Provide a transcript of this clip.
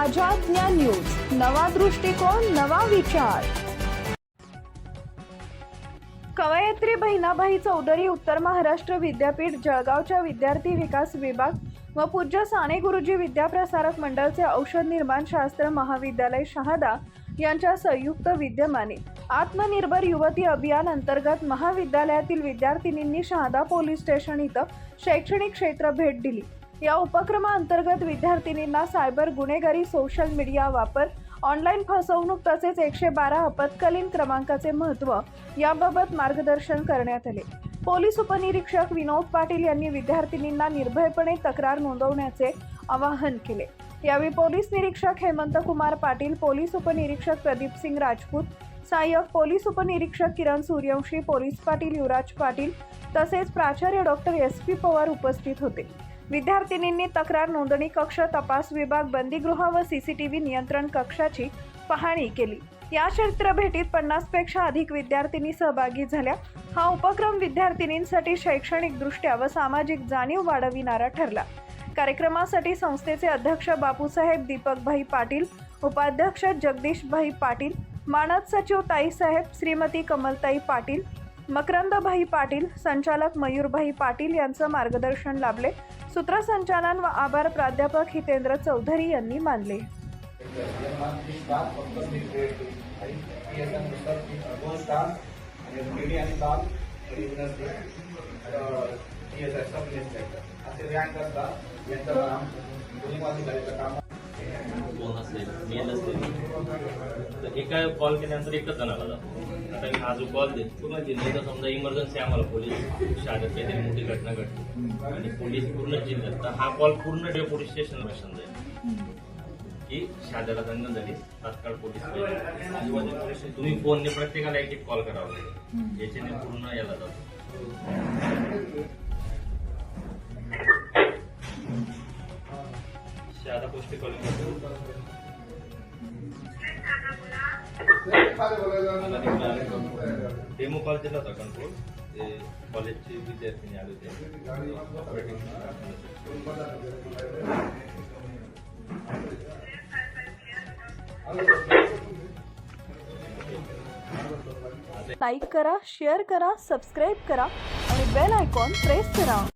आझाद ज्ञान न्यूज, नवा दृष्टिकोन, नवा विचार। कवयित्री बहिणाबाई चौधरी उत्तर महाराष्ट्र विद्यापीठ जळगावच्या विद्यार्थी विकास विभाग व पूज्य साने गुरुजी विद्याप्रसारक मंडळचे औषध निर्माण शास्त्र महाविद्यालय शहादा यांच्या संयुक्त विद्यमाने आत्मनिर्भर युवती अभियान अंतर्गत महाविद्यालयातील विद्यार्थिनींनी शहादा पोलीस स्टेशन इथं शैक्षणिक क्षेत्र भेट दिली। या उपक्रमाअंतर्गत विद्यार्थिनींना सायबर गुन्हेगारी, सोशल मीडिया वापर, ऑनलाईन फसवणूक तसेच 112 आपत्कालीन क्रमांकाचे महत्त्व याबाबत मार्गदर्शन करण्यात आले। पोलीस उपनिरीक्षक विनोद पाटील यांनी विद्यार्थिनींना निर्भयपणे तक्रार नोंदवण्याचे आवाहन केले। यावेळी पोलीस निरीक्षक हेमंत कुमार पाटील, पोलीस उपनिरीक्षक प्रदीप सिंग राजपूत, सहाय्यक पोलीस उपनिरीक्षक किरण सूर्यवंशी, पोलीस पाटील युवराज पाटील तसेच प्राचार्य डॉक्टर SP पवार उपस्थित होते। विद्यार्थिनींनी तक्रार नोंदणी कक्ष, तपास विभाग, बंदीगृह व CCTV नियंत्रण कक्षाची पाहणी केली। या क्षेत्र भेटीत 50 पेक्षा अधिक विद्यार्थिनी सहभागी झाल्या। हा उपक्रम विद्यार्थिनींसाठी शैक्षणिकदृष्ट्या व सामाजिक जाणीव वाढविणारा ठरला। कार्यक्रमासाठी संस्थेचे अध्यक्ष बापूसाहेब दीपकभाई पाटील, उपाध्यक्ष जगदीशभाई पाटील, मानद सचिव ताईसाहेब श्रीमती कमलताई पाटील, मकरंदभाई पाटील, संचालक मयूरभाई पाटील यांचं मार्गदर्शन लाभले। सूत्रसंचालन व आभार प्राध्यापक हितेंद्र चौधरी यांनी मानले। एका कॉल केल्यानंतर एकच जणाला जातो। आता मी हा जो कॉल देतो पूर्ण जिल्ह्यात, समजा इमर्जन्सी आम्हाला पोलीस शाळेत काहीतरी मोठी घटना घडली आणि पोलीस पूर्ण जिल्ह्यात, तर हा कॉल पूर्ण पोलीस स्टेशनला जाईल की शाळेला दंगल झाली, तात्काळ पोलीस तुम्ही फोनने प्रत्येकाला एक कॉल करावा लागेल, याच्याने पूर्ण याला जातो। शाळा पोस्ट कॉलिंग डेमो कॉल दिला होता कंट्रोल, ते कॉलेजचे विद्यार्थी आले लाईक करा, शेअर करा, सबस्क्राईब करा आणि बेल आयकॉन प्रेस करा।